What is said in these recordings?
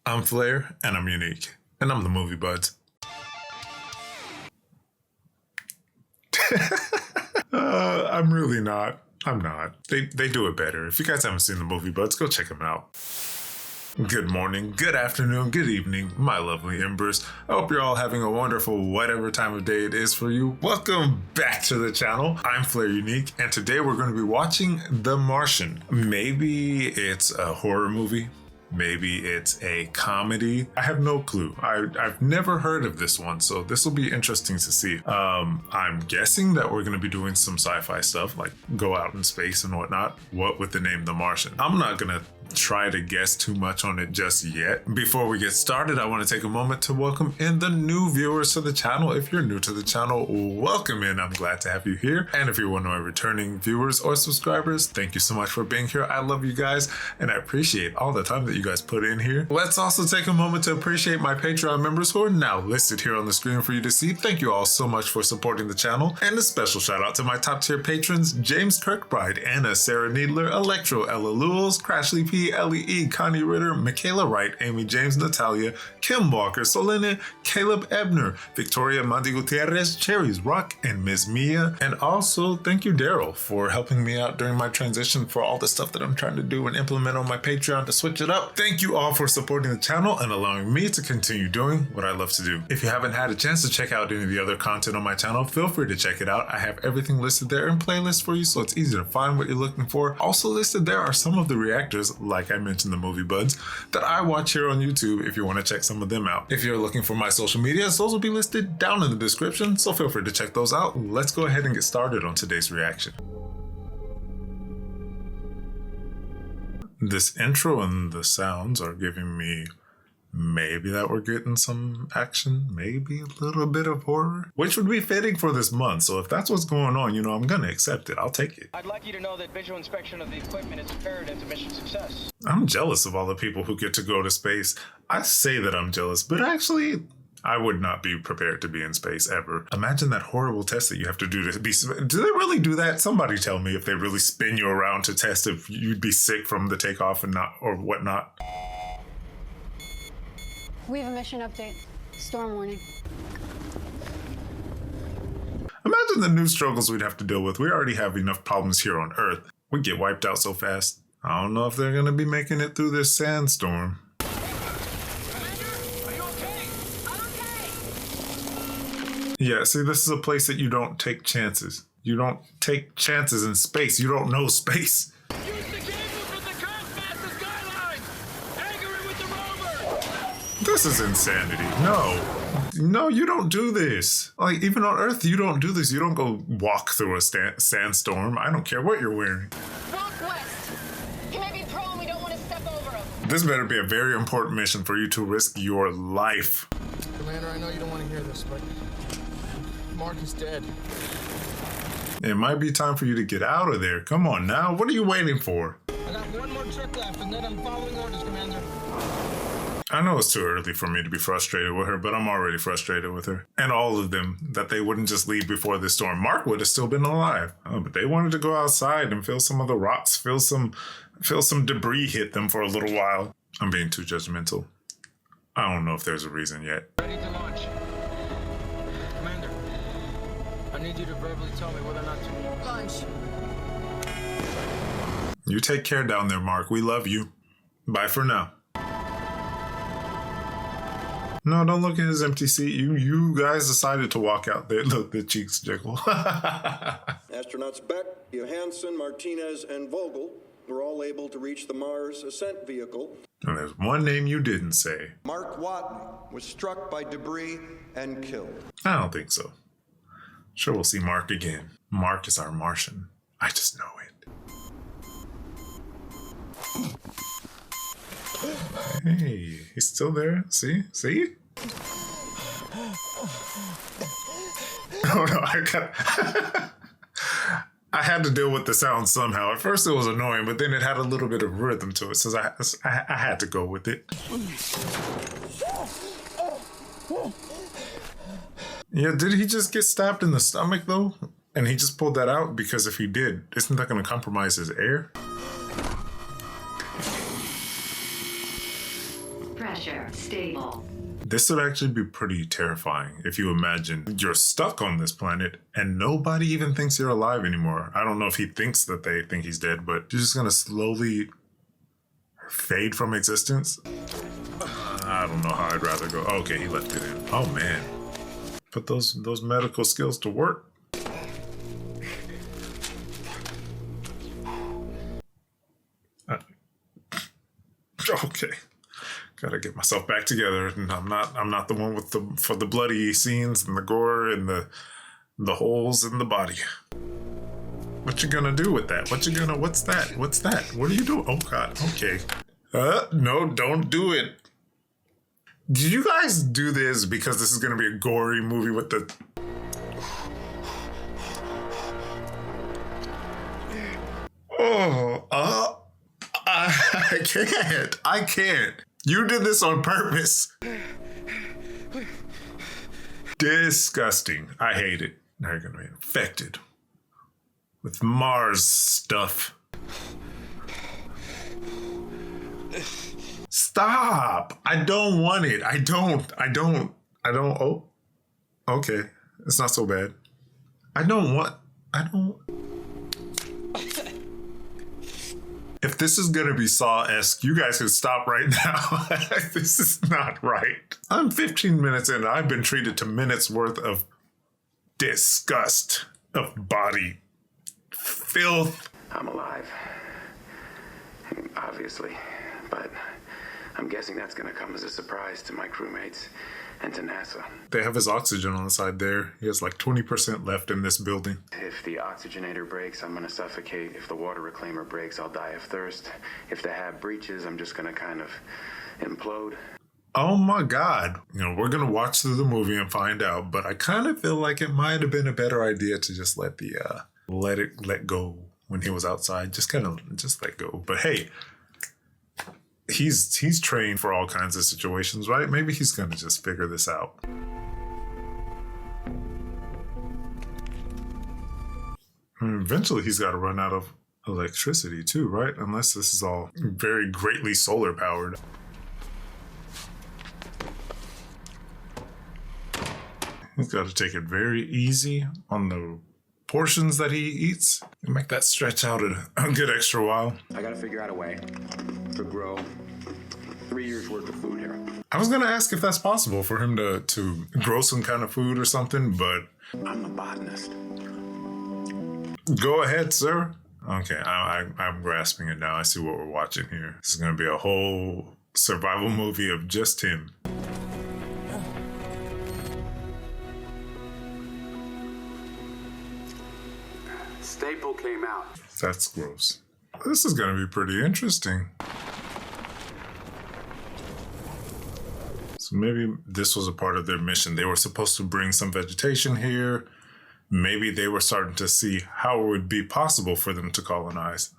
I'm Flair, and I'm unique. And I'm the Movie Buds. I'm really not. I'm not. They do it better. If you guys haven't seen the Movie Buds, go check them out. Good morning, good afternoon, good evening, my lovely embers. I hope you're all having a wonderful whatever time of day it is for you. Welcome back to the channel. I'm Flair Unique, and today we're going to be watching The Martian. Maybe it's a horror movie. Maybe it's a comedy. I have no clue. I've never heard of this one, so this will be interesting to see. I'm guessing that we're going to be doing some sci-fi stuff, like go out in space and whatnot. What with the name The Martian? I'm not going to try to guess too much on it just yet. Before we get started, I want to take a moment to welcome in the new viewers to the channel. If you're new to the channel, welcome in. I'm glad to have you here. And if you're one of my returning viewers or subscribers, thank you so much for being here. I love you guys, and I appreciate all the time that you guys put in here. Let's also take a moment to appreciate my Patreon members who are now listed here on the screen for you to see. Thank you all so much for supporting the channel. And a special shout out to my top tier patrons, James Kirkbride, Anna, Sarah Needler, Electro, Ella Lewis, Crashly P, Lee, Connie Ritter, Michaela Wright, Amy James, Natalia, Kim Walker, Solene, Caleb Ebner, Victoria Mandi Gutierrez, Cherries Rock, and Ms. Mia. And also, thank you, Daryl, for helping me out during my transition for all the stuff that I'm trying to do and implement on my Patreon to switch it up. Thank you all for supporting the channel and allowing me to continue doing what I love to do. If you haven't had a chance to check out any of the other content on my channel, feel free to check it out. I have everything listed there in playlists for you, so it's easy to find what you're looking for. Also listed there are some of the reactors, like I mentioned, the Movie Buds, that I watch here on YouTube if you want to check some of them out. If you're looking for my social medias, those will be listed down in the description, so feel free to check those out. Let's go ahead and get started on today's reaction. This intro and the sounds are giving me maybe that we're getting some action, maybe a little bit of horror, which would be fitting for this month. So if that's what's going on, you know, I'm gonna accept it. I'll take it. I'd like you to know that visual inspection of the equipment is imperative to mission success. I'm jealous of all the people who get to go to space. I say that I'm jealous, but actually, I would not be prepared to be in space ever. Imagine that horrible test that you have to do to be... Do they really do that? Somebody tell me if they really spin you around to test if you'd be sick from the takeoff and not, or whatnot. We have a mission update. Storm warning. Imagine the new struggles we'd have to deal with. We already have enough problems here on Earth. We get wiped out so fast. I don't know if they're going to be making it through this sandstorm. Yeah, see, this is a place that you don't take chances. You don't take chances in space. You don't know space. Use the cable from the compass past the skyline! Anchor it with the rover! This is insanity. No, you don't do this. Like, even on Earth, you don't do this. You don't go walk through a sandstorm. I don't care what you're wearing. Walk west. He may be prone. We don't want to step over him. This better be a very important mission for you to risk your life. Commander, I know you don't want to hear this, but Mark is dead. It might be time for you to get out of there. Come on now. What are you waiting for? I got one more trick left, and then I'm following orders, Commander. I know it's too early for me to be frustrated with her, but I'm already frustrated with her. And all of them, that they wouldn't just leave before this storm. Mark would have still been alive. Oh, but they wanted to go outside and feel some of the rocks, feel some debris hit them for a little while. I'm being too judgmental. I don't know if there's a reason yet. Ready to launch. Commander, I need you to verbally tell me whether or not to launch. You take care down there, Mark. We love you. Bye for now. No, don't look at his empty seat. You guys decided to walk out there. Look, the cheeks jiggle. Astronauts Beck, Johansson, Martinez, and Vogel were all able to reach the Mars ascent vehicle. And there's one name you didn't say. Mark Watney was struck by debris and killed. I don't think so. Sure, we'll see Mark again. Mark is our Martian. I just know it. Hey, he's still there. See? Oh no, I had to deal with the sound somehow. At first it was annoying, but then it had a little bit of rhythm to it, so I had to go with it. Yeah, did he just get stabbed in the stomach though? And he just pulled that out? Because if he did, isn't that going to compromise his air? Pressure stable. This would actually be pretty terrifying if you imagine you're stuck on this planet and nobody even thinks you're alive anymore. I don't know if he thinks that they think he's dead, but you're just gonna slowly fade from existence. I don't know how I'd rather go. Okay, he left it in. Oh man. Put those medical skills to work. Okay. Gotta get myself back together, and I'm not the one with for the bloody scenes and the gore and the holes in the body. What you gonna do with that? What's that? What are you doing? Oh god, okay. No, don't do it. Did you guys do this because this is gonna be a gory movie with the I can't. You did this on purpose. Disgusting. I hate it. Now you're gonna be infected with Mars stuff. Stop. I don't want it. I don't. Oh, okay. It's not so bad. I don't. If this is gonna be Saw-esque, you guys can stop right now. This is not right. I'm 15 minutes in. I've been treated to minutes worth of disgust, of body filth. I'm alive. Obviously. But I'm guessing that's gonna come as a surprise to my crewmates and to NASA. They have his oxygen on the side there. He has like 20% left in this building. If the oxygenator breaks, I'm gonna suffocate. If the water reclaimer breaks, I'll die of thirst. If the hab breaches, I'm just gonna kind of implode. Oh my god. You know, we're gonna watch through the movie and find out, but I kind of feel like it might have been a better idea to just let go when he was outside. Just let go. But hey, he's trained for all kinds of situations, right? Maybe he's gonna just figure this out. Eventually he's got to run out of electricity too, right? Unless this is all very greatly solar powered. He's got to take it very easy on the portions that he eats and make that stretch out a good extra while. I gotta figure out a way to grow 3 years worth of food here. I was gonna ask if that's possible for him to grow some kind of food or something, but I'm a botanist. Go ahead, sir. Okay, I'm grasping it now. I see what we're watching here. This is gonna be a whole survival movie of just him. Staple came out. That's gross. This is gonna be pretty interesting. So maybe this was a part of their mission. They were supposed to bring some vegetation here. Maybe they were starting to see how it would be possible for them to colonize.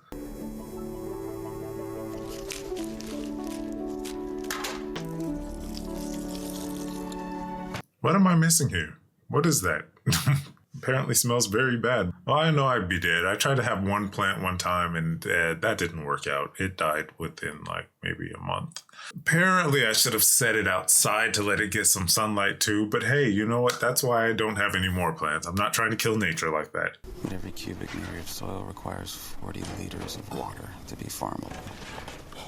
What am I missing here? What is that? Apparently smells very bad. Well, I know I'd be dead. I tried to have one plant one time and that didn't work out. It died within like maybe a month. Apparently I should have set it outside to let it get some sunlight too. But hey, you know what? That's why I don't have any more plants. I'm not trying to kill nature like that. Every cubic meter of soil requires 40 liters of water to be farmable.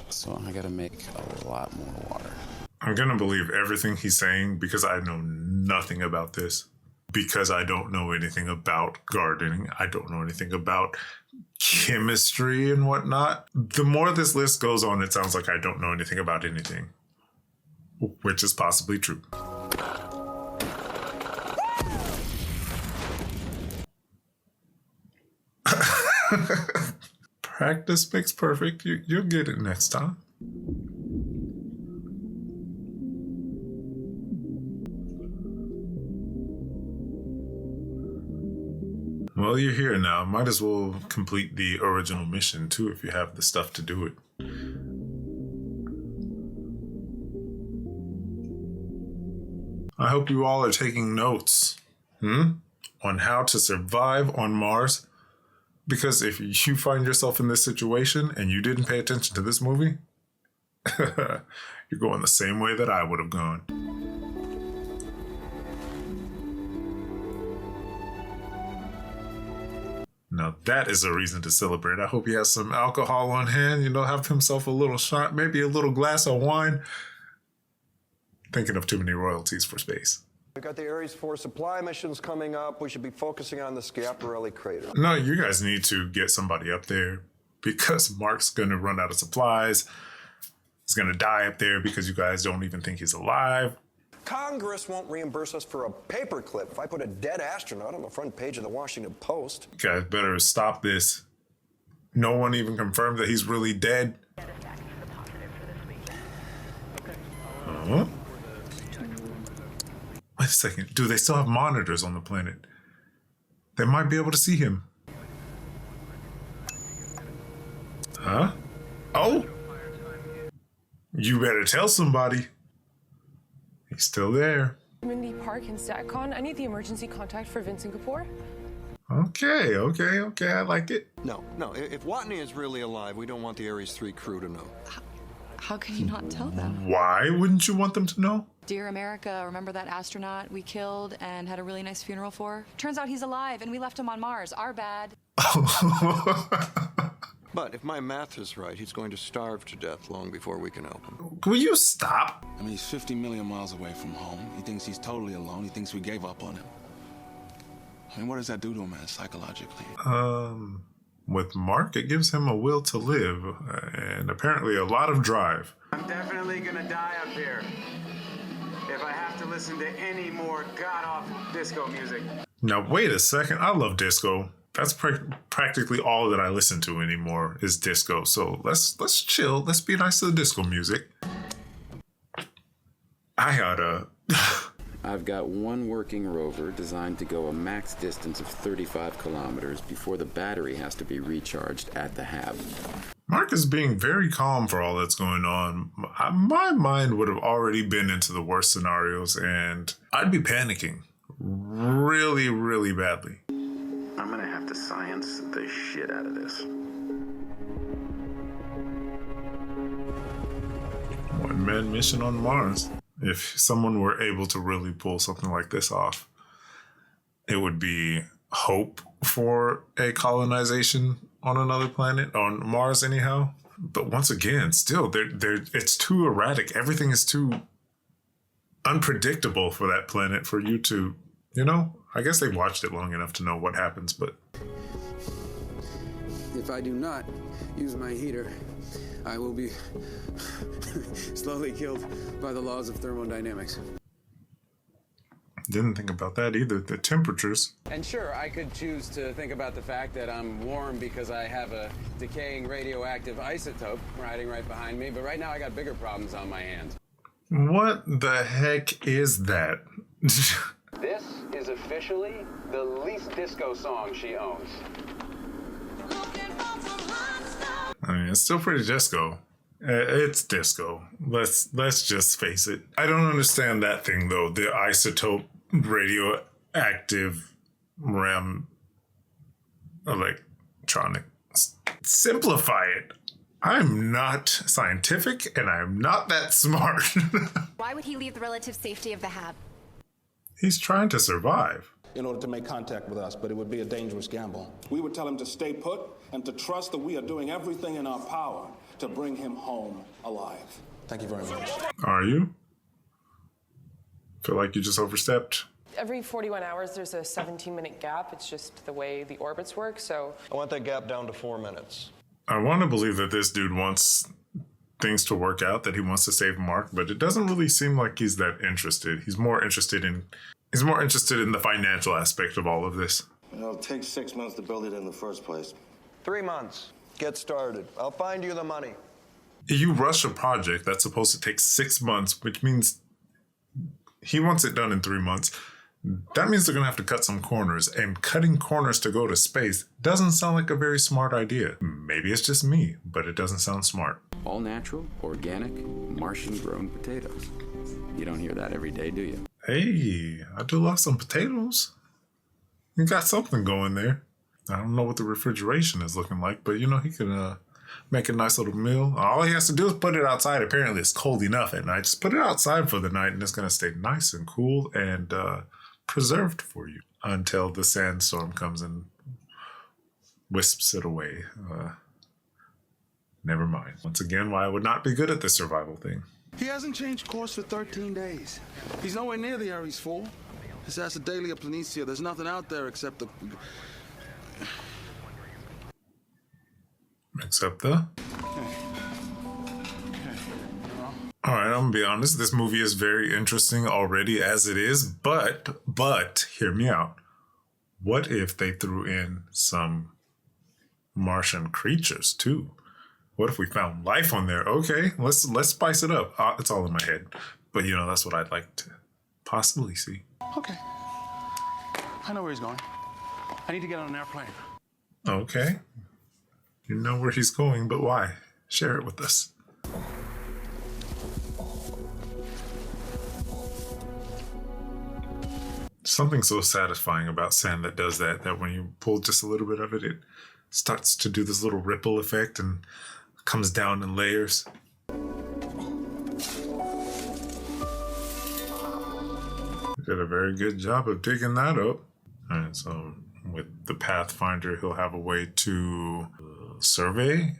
So I gotta make a lot more water. I'm gonna believe everything he's saying because I know nothing about this. Because I don't know anything about gardening. I don't know anything about chemistry and whatnot. The more this list goes on, it sounds like I don't know anything about anything. Which is possibly true. Practice makes perfect. You'll get it next time. Well, you're here now. Might as well complete the original mission too if you have the stuff to do it. I hope you all are taking notes on how to survive on Mars. Because if you find yourself in this situation and you didn't pay attention to this movie, You're going the same way that I would have gone. Now that is a reason to celebrate. I hope he has some alcohol on hand, have himself a little shot, maybe a little glass of wine. Thinking of too many royalties for space. We've got the Ares 4 supply missions coming up. We should be focusing on the Schiaparelli crater. No, you guys need to get somebody up there because Mark's going to run out of supplies. He's going to die up there because you guys don't even think he's alive. Congress won't reimburse us for a paperclip if I put a dead astronaut on the front page of the Washington Post. You guys better stop this. No one even confirmed that he's really dead. Huh? Wait a second. Do they still have monitors on the planet? They might be able to see him. Huh? Oh! You better tell somebody. He's still there. Mindy Park and StatCon. I need the emergency contact for Vincent Kapoor. Okay. I like it. No. If Watney is really alive, we don't want the Ares 3 crew to know. How can you not tell them? Why wouldn't you want them to know? Dear America, remember that astronaut we killed and had a really nice funeral for? Turns out he's alive and we left him on Mars. Our bad. But if my math is right, he's going to starve to death long before we can help him. Will you stop? I mean, he's 50 million miles away from home. He thinks he's totally alone. He thinks we gave up on him. I mean, what does that do to a man psychologically? With Mark, it gives him a will to live and apparently a lot of drive. I'm definitely gonna die up here if I have to listen to any more god-awful disco music. Now, wait a second. I love disco. That's practically all that I listen to anymore is disco. So let's chill. Let's be nice to the disco music. I've got one working rover designed to go a max distance of 35 kilometers before the battery has to be recharged at the hab. Mark is being very calm for all that's going on. My mind would have already been into the worst scenarios and I'd be panicking really, really badly. I'm gonna have to science the shit out of this. One-man mission on Mars. If someone were able to really pull something like this off, it would be hope for a colonization on another planet, on Mars anyhow. But once again, still, it's too erratic. Everything is too unpredictable for that planet for you to, I guess they watched it long enough to know what happens, but... If I do not use my heater, I will be slowly killed by the laws of thermodynamics. Didn't think about that either, the temperatures. And sure, I could choose to think about the fact that I'm warm because I have a decaying radioactive isotope riding right behind me, but right now I got bigger problems on my hands. What the heck is that? This is officially the least disco song she owns. I mean, it's still pretty disco. It's disco. Let's just face it. I don't understand that thing though. The isotope radioactive RAM electronic. Simplify it. I'm not scientific and I'm not that smart. Why would he leave the relative safety of the hab? He's trying to survive. In order to make contact with us, but it would be a dangerous gamble. We would tell him to stay put and to trust that we are doing everything in our power to bring him home alive. Thank you very much. Are you? Feel like you just overstepped? Every 41 hours, there's a 17-minute gap. It's just the way the orbits work, so... I want that gap down to 4 minutes. I want to believe that this dude wants things to work out, that he wants to save Mark, but it doesn't really seem like he's that interested. He's more interested in the financial aspect of all of this. It'll take 6 months to build it in the first place. 3 months. Get started. I'll find you the money. You rush a project that's supposed to take 6 months, which means he wants it done in 3 months. That means they're going to have to cut some corners, and cutting corners to go to space doesn't sound like a very smart idea. Maybe it's just me, but it doesn't sound smart. All natural, organic, Martian-grown potatoes. You don't hear that every day, do you? Hey, I do love some potatoes. You got something going there. I don't know what the refrigeration is looking like, but he can make a nice little meal. All he has to do is put it outside. Apparently it's cold enough at night. Just put it outside for the night and it's going to stay nice and cool and preserved for you until the sandstorm comes and wisps it away. Never mind. Once again, why I would not be good at this survival thing. He hasn't changed course for 13 days. He's nowhere near the Ares 4. This has a daily of Planitia. There's nothing out there except the... Except the... All right, I'm gonna be honest. This movie is very interesting already as it is, but hear me out. What if they threw in some Martian creatures too? What if we found life on there? Okay, let's spice it up. It's all in my head, but you know that's what I'd like to possibly see. Okay. I know where he's going. I need to get on an airplane. Okay. You know where he's going, but why? Share it with us. Something so satisfying about sand that does that when you pull just a little bit of it, it starts to do this little ripple effect and comes down in layers. Did a very good job of digging that up. All right, so with the Pathfinder, he'll have a way to survey.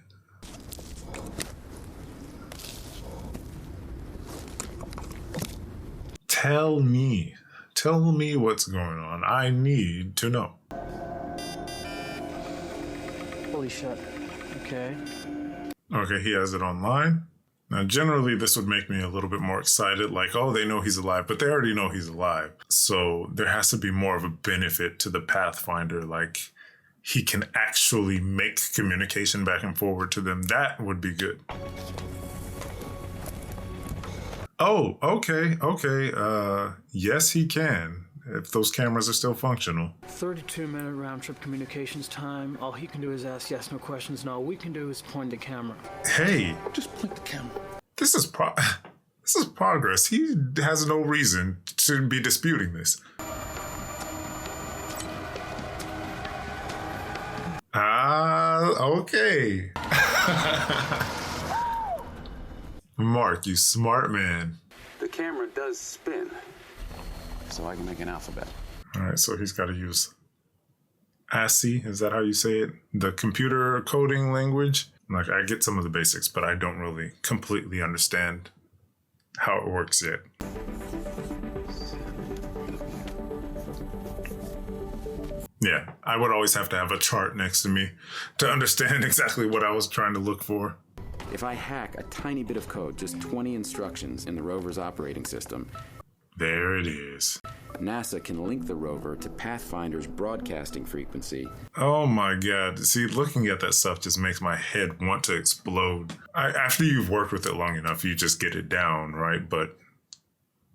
Tell me what's going on. I need to know. Holy shit. Okay. Okay, he has it online. Now, generally, this would make me a little bit more excited, like, oh, they know he's alive, but they already know he's alive. So there has to be more of a benefit to the Pathfinder, like he can actually make communication back and forward to them. That would be good. Oh, okay. Yes, he can, if those cameras are still functional. 32-minute round-trip communications time. All he can do is ask yes, no questions. And all we can do is point the camera. Hey. Just point the camera. This is progress. He has no reason to be disputing this. Okay. Mark, you smart man. The camera does spin, so I can make an alphabet. All right, so he's got to use ASCII. Is that how you say it? The computer coding language? Like, I get some of the basics, but I don't really completely understand how it works yet. Yeah, I would always have to have a chart next to me to understand exactly what I was trying to look for. If I hack a tiny bit of code, just 20 instructions in the rover's operating system, there it is. NASA can link the rover to Pathfinder's broadcasting frequency. Oh my God. See, looking at that stuff just makes my head want to explode. After you've worked with it long enough, you just get it down, right? But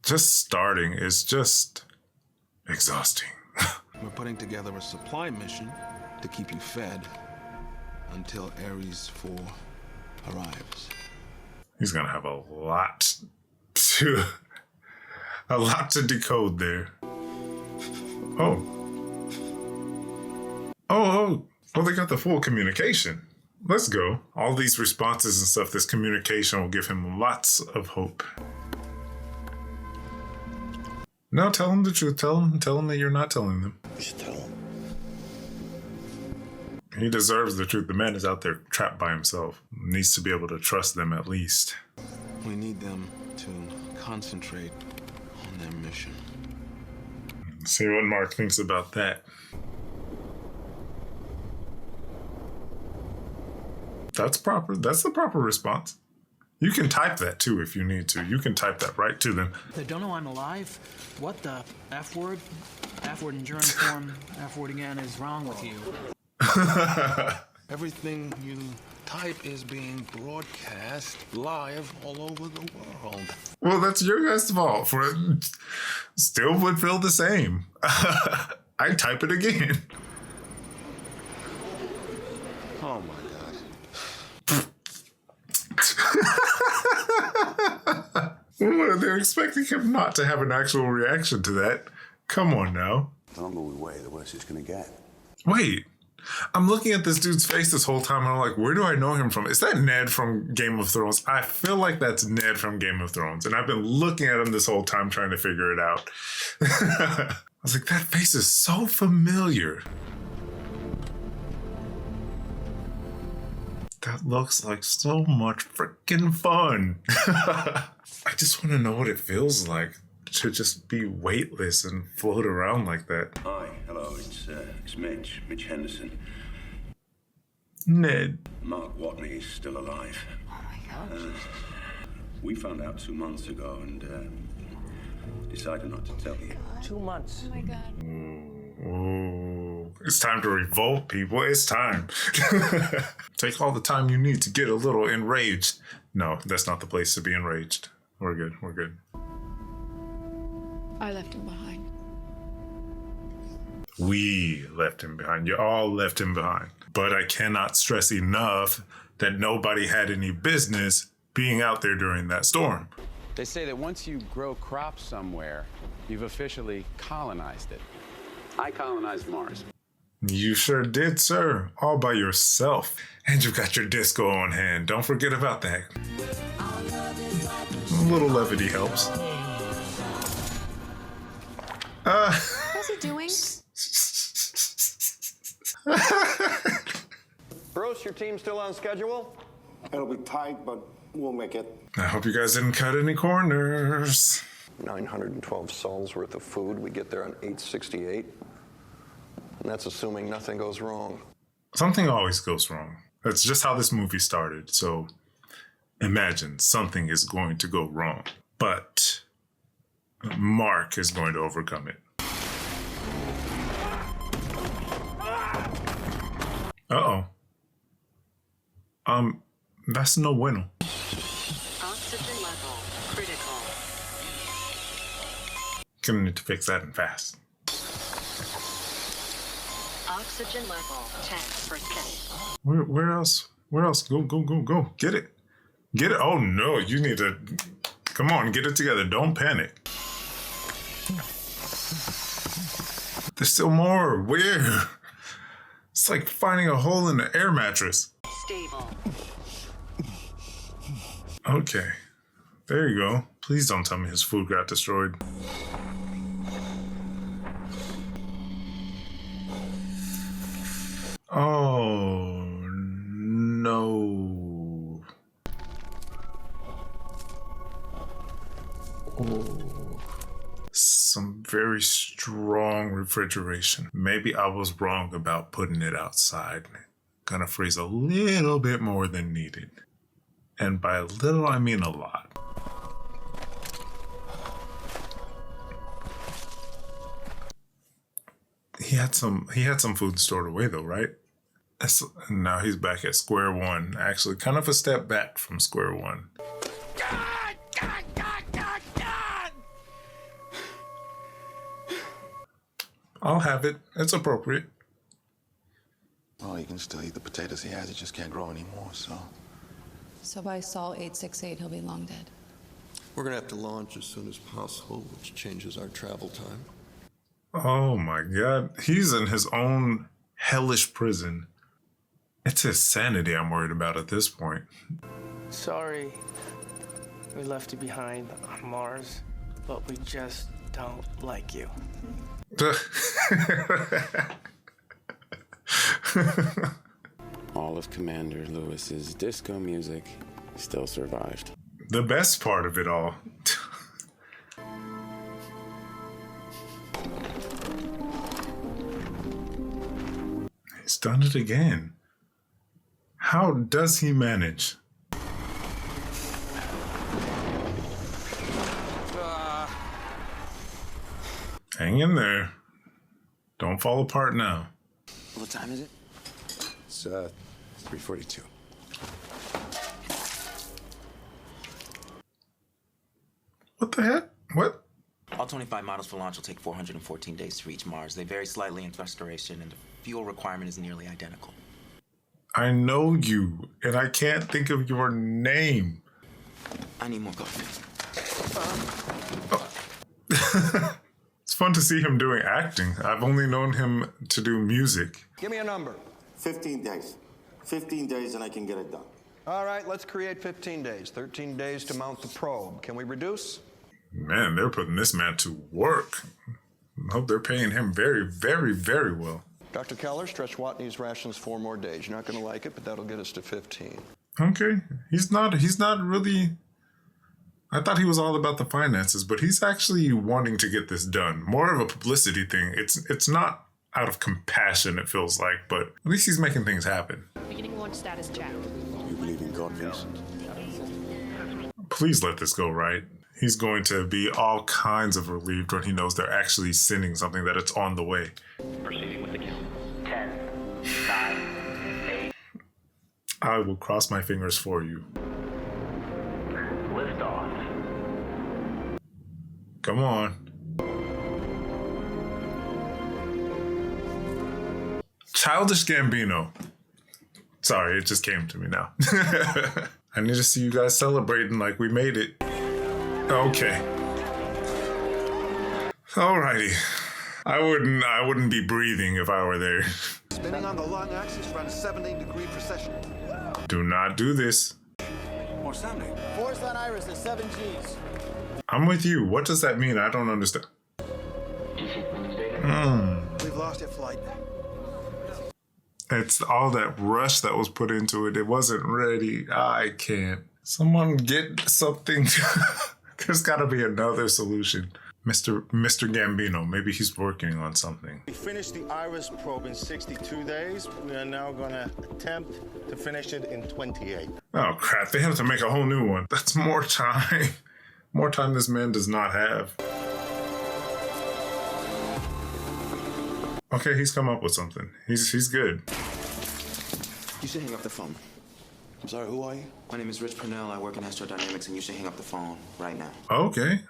just starting is just exhausting. We're putting together a supply mission to keep you fed until Ares 4 arrives. He's gonna have a lot to decode there. Oh, they got the full communication. Let's go. All these responses and stuff, this communication will give him lots of hope. No, tell him the truth. Tell him that you're not telling them. You should tell him. He deserves the truth. The man is out there trapped by himself. Needs to be able to trust them at least. We need them to concentrate on their mission. See what Mark thinks about that. That's proper. That's the proper response. You can type that too if you need to. You can type that right to them. They don't know I'm alive? What the F word? F word in germ form, F word again is wrong with you. Everything you type is being broadcast live all over the world. Well, that's your guys' fault for it. Still would feel the same. I type it again. Oh my God. Well, they're expecting him not to have an actual reaction to that. Come on now. The longer we wait, the worse it's going to get. Wait, I'm looking at this dude's face this whole time, and I'm like, where do I know him from? Is that Ned from Game of Thrones? I feel like that's Ned from Game of Thrones, and I've been looking at him this whole time trying to figure it out. I was like, that face is so familiar. That looks like so much freaking fun. I just want to know what it feels like to just be weightless and float around like that. Hi, hello, it's Mitch Henderson. Ned. Mark Watney is still alive. Oh my gosh. We found out 2 months ago and decided not to tell you. 2 months. Oh my God. Ooh, it's time to revolt, people. It's time. Take all the time you need to get a little enraged. No, that's not the place to be enraged. We're good. We're good. I left him behind. We left him behind. You all left him behind. But I cannot stress enough that nobody had any business being out there during that storm. They say that once you grow crops somewhere, you've officially colonized it. I colonized Mars. You sure did, sir. All by yourself. And you've got your disco on hand. Don't forget about that. A little levity helps. What's he doing? Bruce, your team still on schedule? It'll be tight, but we'll make it. I hope you guys didn't cut any corners. 912 sols worth of food. We get there on 868. And that's assuming nothing goes wrong. Something always goes wrong. That's just how this movie started. So imagine something is going to go wrong. But Mark is going to overcome it. Uh-oh. That's no bueno. Oxygen level critical. Gonna need to fix that and fast. Oxygen level 10%. Where else? Where else? Go. Get it. Get it. Oh no, you need to, come on, get it together. Don't panic. There's still more. Where? It's like finding a hole in the air mattress. Stable. Okay. There you go. Please don't tell me his food got destroyed. Oh, no. Oh. Some very strong refrigeration. Maybe I was wrong about putting it outside. Gonna freeze a little bit more than needed. And by little, I mean a lot. He had some food stored away though, right? Now he's back at square one. Actually, kind of a step back from square one. God! I'll have it. It's appropriate. Well, he can still eat the potatoes he has. He just can't grow anymore, so. So by Sol 868, he'll be long dead. We're going to have to launch as soon as possible, which changes our travel time. Oh my God. He's in his own hellish prison. It's his sanity I'm worried about at this point. Sorry we left you behind on Mars, but we just don't like you. All of Commander Lewis's disco music still survived. The best part of it all. He's done it again. How does he manage? Hang in there. Don't fall apart now. What time is it? It's 3:42. What the heck? What? All 25 models for launch will take 414 days to reach Mars. They vary slightly in thrust duration, and the fuel requirement is nearly identical. I know you, and I can't think of your name. I need more coffee. It's fun to see him doing acting. I've only known him to do music. Give me a number. 15 days. 15 days and I can get it done. All right, let's create 15 days. 13 days to mount the probe. Can we reduce? Man, they're putting this man to work. I hope they're paying him very, very, very well. Dr. Keller, stretch Watney's rations 4 more days. You're not going to like it, but that'll get us to 15. Okay. He's not really... I thought he was all about the finances, but he's actually wanting to get this done. More of a publicity thing. It's not out of compassion, it feels like, but at least he's making things happen. Beginning launch status check. You believe in God, Vincent? Please let this go right. He's going to be all kinds of relieved when he knows they're actually sending something, that it's on the way. Proceeding with the count. 10, 9, 8. I will cross my fingers for you. Lift off. Come on. Childish Gambino. Sorry, it just came to me now. I need to see you guys celebrating like we made it. Okay. Alrighty. I wouldn't be breathing if I were there. Spinning on the long axis, run 70-degree precession. Do not do this. What's happening? Force on Iris at 7 Gs. I'm with you. What does that mean? I don't understand. We've lost it, flight. It's all that rush that was put into it. It wasn't ready. I can't. Someone get something. There's got to be another solution. Mr. Gambino, maybe he's working on something. We finished the Iris probe in 62 days. We are now going to attempt to finish it in 28. Oh, crap. They have to make a whole new one. That's more time. More time this man does not have. Okay, he's come up with something. He's good. You should hang up the phone. I'm sorry, who are you? My name is Rich Purnell. I work in astrodynamics, and you should hang up the phone right now. Okay.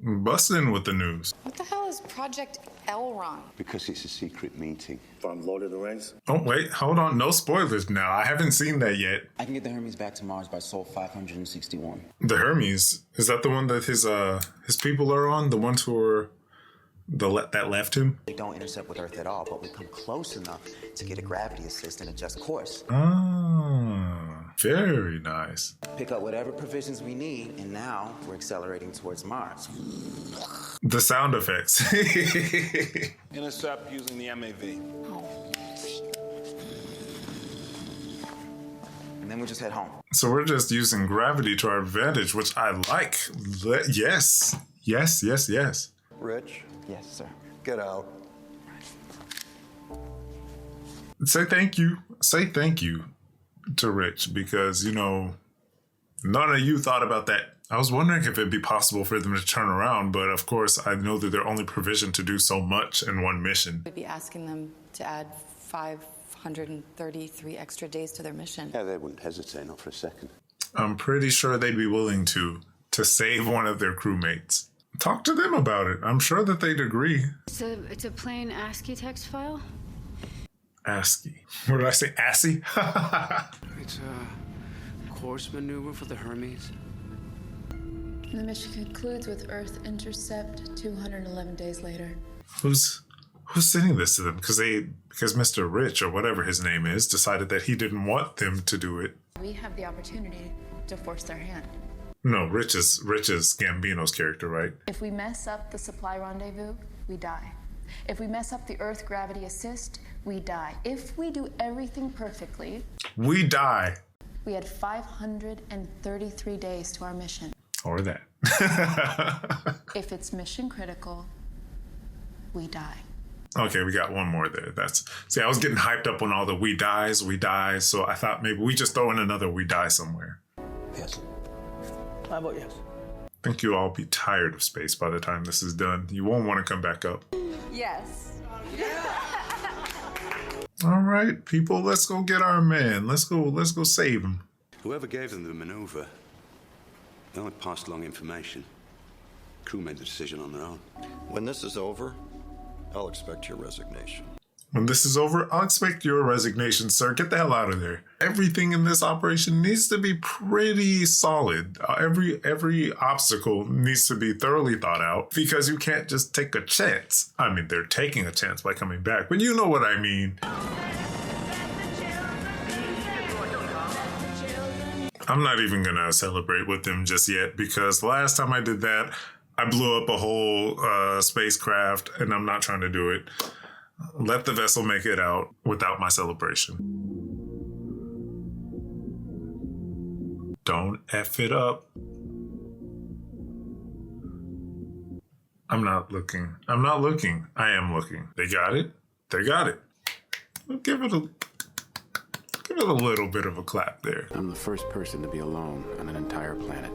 Busting with the news. What the hell is Project Elron? Because it's a secret meeting. From Lord of the Rings? Oh, wait. Hold on. No spoilers now. I haven't seen that yet. I can get the Hermes back to Mars by Sol 561. The Hermes? Is that the one that his people are on? The ones who are... that left him? They don't intercept with Earth at all, but we come close enough to get a gravity assist and adjust course. Ah, very nice. Pick up whatever provisions we need, and now we're accelerating towards Mars. The sound effects. Intercept using the MAV. And then we just head home. So we're just using gravity to our advantage, which I like. Yes. Yes, yes, yes. Rich? Yes, sir. Get out. Say thank you. Say thank you to Rich because, none of you thought about that. I was wondering if it'd be possible for them to turn around, but of course I know that they're only provisioned to do so much in one mission. We'd be asking them to add 533 extra days to their mission. Yeah, they wouldn't hesitate, not for a second. I'm pretty sure they'd be willing to save one of their crewmates. Talk to them about it. I'm sure that they'd agree. It's a plain ASCII text file. ASCII. What did I say? ASCII? It's a course maneuver for the Hermes. The mission concludes with Earth intercept 211 days later. Who's sending this to them? Because Mr. Rich, or whatever his name is, decided that he didn't want them to do it. We have the opportunity to force their hand. No, Rich is Gambino's character, right? If we mess up the supply rendezvous, we die. If we mess up the Earth gravity assist, we die. If we do everything perfectly, we die. We had 533 days to our mission. Or that. If it's mission critical, we die. Okay, we got one more there. I was getting hyped up on all the we die, so I thought maybe we just throw in another we die somewhere. Yes. How about yes? I think you'll all be tired of space by the time this is done. You won't want to come back up. Yes. All right, people, let's go get our man. Let's go save him. Whoever gave them the maneuver, they only passed along information. Crew made the decision on their own. When this is over, I'll expect your resignation. When this is over, I'll expect your resignation, sir. Get the hell out of there. Everything in this operation needs to be pretty solid. Every obstacle needs to be thoroughly thought out because you can't just take a chance. I mean, they're taking a chance by coming back, but you know what I mean. I'm not even gonna celebrate with them just yet because last time I did that, I blew up a whole spacecraft, and I'm not trying to do it. Let the vessel make it out without my celebration. Don't F it up. I'm not looking. I'm not looking. I am looking. They got it. They got it. Give it a little bit of a clap there. I'm the first person to be alone on an entire planet.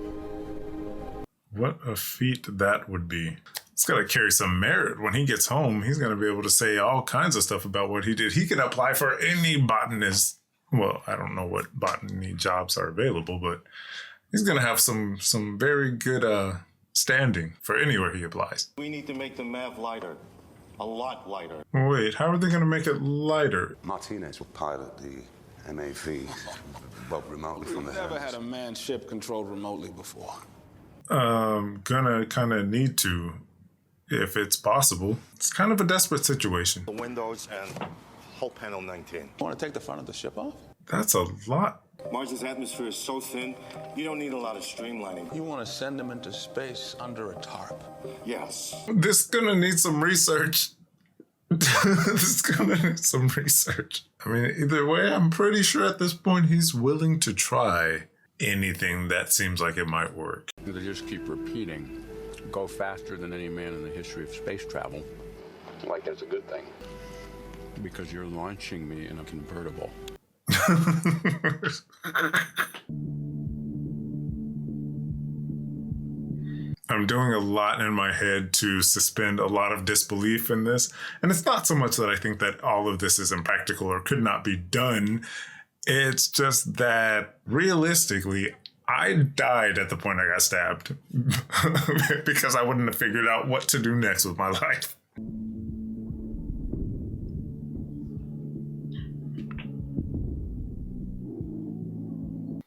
What a feat that would be. It's got to carry some merit. When he gets home, he's going to be able to say all kinds of stuff about what he did. He can apply for any botanist. Well, I don't know what botany jobs are available, but he's going to have some very good standing for anywhere he applies. We need to make the MAV lighter. A lot lighter. Wait, how are they going to make it lighter? Martinez will pilot the MAV, but remotely from the We've never had a manned ship controlled remotely before. Gonna kind of need to, if it's possible. It's kind of a desperate situation. The windows and hull panel 19. Want to take the front of the ship off? That's a lot. Mars' atmosphere is so thin, you don't need a lot of streamlining. You want to send them into space under a tarp? Yes. This is gonna need some research. This is gonna need some research. I mean, either way, I'm pretty sure at this point he's willing to try anything that seems like it might work. They just keep repeating, go faster than any man in the history of space travel. Like that's a good thing. Because you're launching me in a convertible. I'm doing a lot in my head to suspend a lot of disbelief in this. And it's not so much that I think that all of this is impractical or could not be done. It's just that realistically, I died at the point I got stabbed because I wouldn't have figured out what to do next with my life.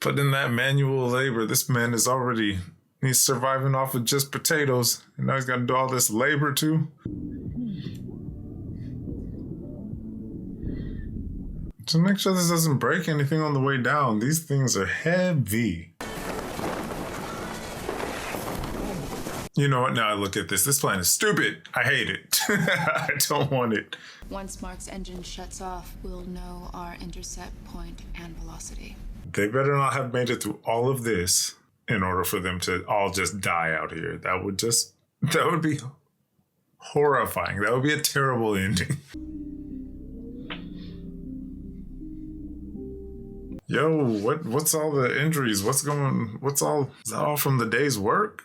But in that manual labor, this man is already, he's surviving off of just potatoes. And now he's got to do all this labor too. So make sure this doesn't break anything on the way down. These things are heavy. You know what? Now I look at this. This plan is stupid. I hate it. I don't want it. Once Mark's engine shuts off, we'll know our intercept point and velocity. They better not have made it through all of this in order for them to all just die out here. That would be horrifying. That would be a terrible ending. Yo, what's all the injuries? Is that all from the day's work?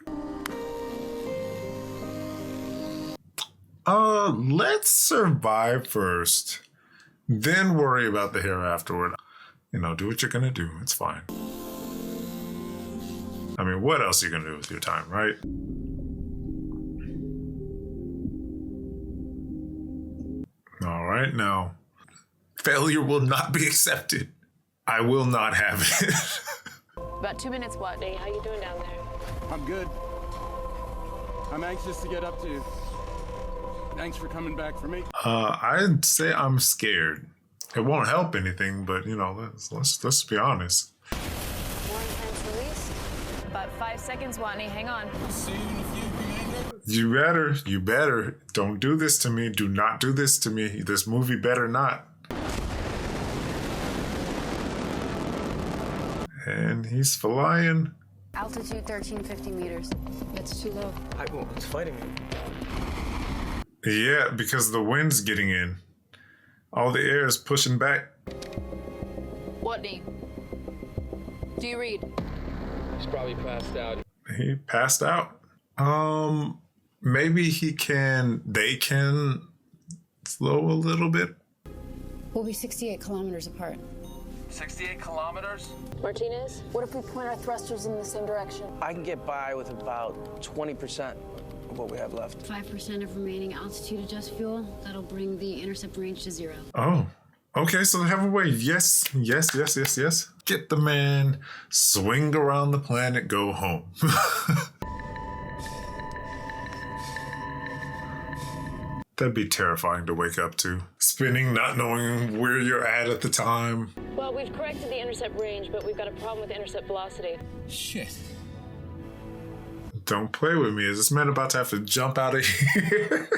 Let's survive first, then worry about the hereafterward. You know, do what you're gonna do. It's fine. I mean, what else are you gonna do with your time, right? All right, now. Failure will not be accepted. I will not have it. About 2 minutes, Watney. How you doing down there? I'm good. I'm anxious to get up to you. Thanks for coming back for me. I'd say I'm scared. It won't help anything, but you know, let's be honest. More intense release. About 5 seconds, Watney. Hang on. See you in a few, Commander. You better. Don't do this to me. Do not do this to me. This movie better not. And he's flying. Altitude 1350 meters. That's too low. It's fighting me. Yeah, because the wind's getting in. All the air is pushing back. Watney, do you read? He's probably passed out. He passed out. Maybe they can slow a little bit. We'll be 68 kilometers apart. 68 kilometers? Martinez, what if we point our thrusters in the same direction? I can get by with about 20% of what we have left. 5% of remaining altitude adjust fuel. That'll bring the intercept range to 0. Oh, okay, so they have a way. Yes. Get the man, swing around the planet, go home. That'd be terrifying to wake up to. Spinning, not knowing where you're at the time. Well, we've corrected the intercept range, but we've got a problem with the intercept velocity. Shit. Don't play with me. Is this man about to have to jump out of here?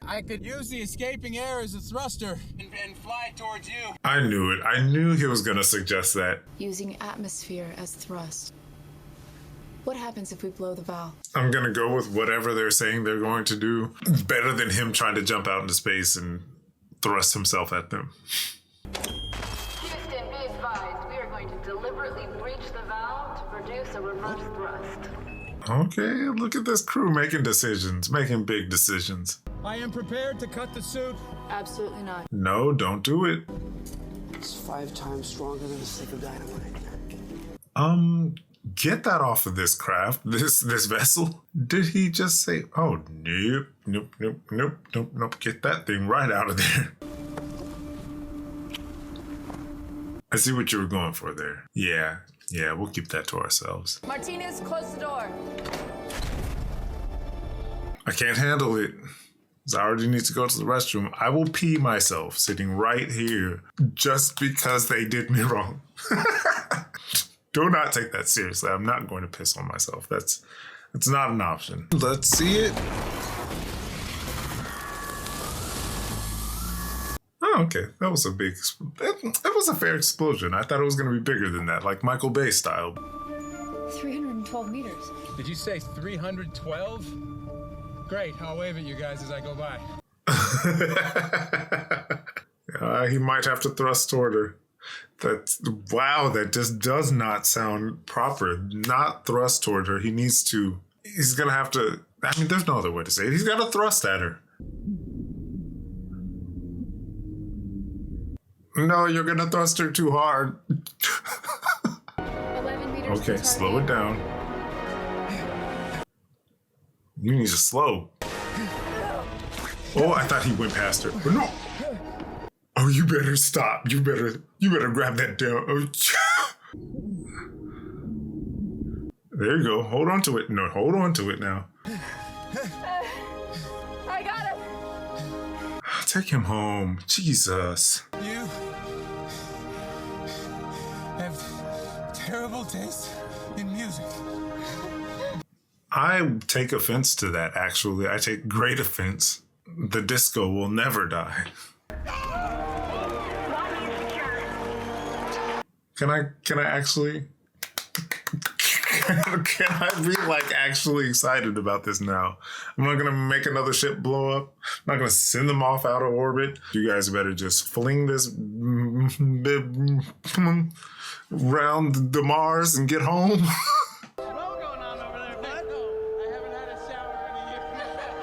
I could use the escaping air as a thruster and fly towards you. I knew it. I knew he was going to suggest that. Using atmosphere as thrust. What happens if we blow the valve? I'm going to go with whatever they're saying they're going to do. It's better than him trying to jump out into space and thrust himself at them. Houston, be advised. We are going to deliberately breach the valve to produce a reverse thrust. Okay, look at this crew making decisions, making big decisions. I am prepared to cut the suit. Absolutely not. No, don't do it. It's 5 times stronger than a stick of dynamite. Get that off of this craft, this vessel. Did he just say, oh, nope, get that thing right out of there. I see what you were going for there. Yeah, we'll keep that to ourselves. Martinez, close the door. I can't handle it. I already need to go to the restroom. I will pee myself sitting right here just because they did me wrong. Do not take that seriously. I'm not going to piss on myself. It's not an option. Let's see it. Oh, okay. That was a a fair explosion. I thought it was going to be bigger than that, like Michael Bay style. 312 meters. Did you say 312? Great, I'll wave at you guys as I go by. He might have to thrust toward her. Wow, that just does not sound proper. Not thrust toward her. He's gonna have to, I mean, there's no other way to say it. He's got to thrust at her. No, you're gonna thrust her too hard. 11 meters. Okay, slow it down. You need to slow. Oh, I thought he went past her. But no. Oh, you better stop. You better grab that down. Oh. There you go. Hold on to it. No, hold on to it now. I got it. Take him home. Jesus. You have terrible taste in music. I take offense to that, actually. I take great offense. The disco will never die. Can I actually? Can I be like actually excited about this now? I'm not gonna make another ship blow up. I'm not gonna send them off out of orbit. You guys better just fling this round the Mars and get home.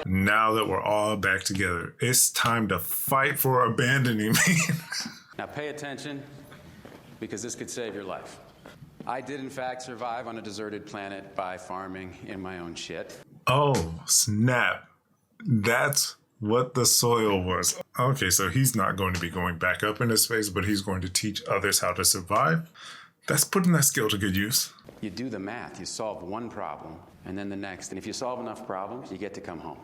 Now that we're all back together, it's time to fight for abandoning me. Now pay attention, because this could save your life. I did, in fact, survive on a deserted planet by farming in my own shit. Oh, snap. That's what the soil was. Okay, so he's not going to be going back up into space, but he's going to teach others how to survive. That's putting that skill to good use. You do the math. You solve one problem, and then the next. And if you solve enough problems, you get to come home.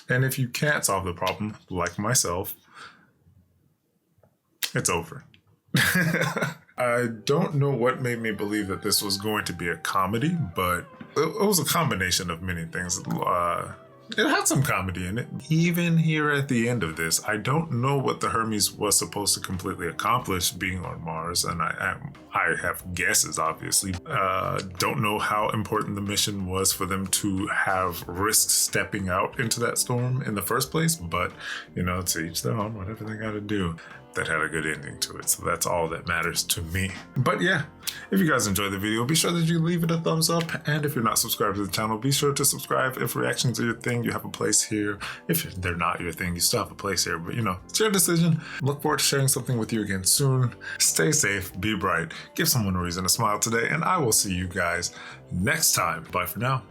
And if you can't solve the problem, like myself, it's over. I don't know what made me believe that this was going to be a comedy, but it was a combination of many things. It had some comedy in it. Even here at the end of this, I don't know what the Hermes was supposed to completely accomplish being on Mars, and I have guesses, obviously. Don't know how important the mission was for them to have risk stepping out into that storm in the first place, but, to each their own, whatever they gotta do. That had a good ending to it, so that's all that matters to me. But yeah, if you guys enjoyed the video, be sure that you leave it a thumbs up, and if you're not subscribed to the channel, be sure to subscribe. If reactions are your thing, you have a place here. If they're not your thing, you still have a place here, but it's your decision. Look forward to sharing something with you again soon. Stay safe, be bright, give someone a reason to smile today, and I will see you guys next time. Bye for now.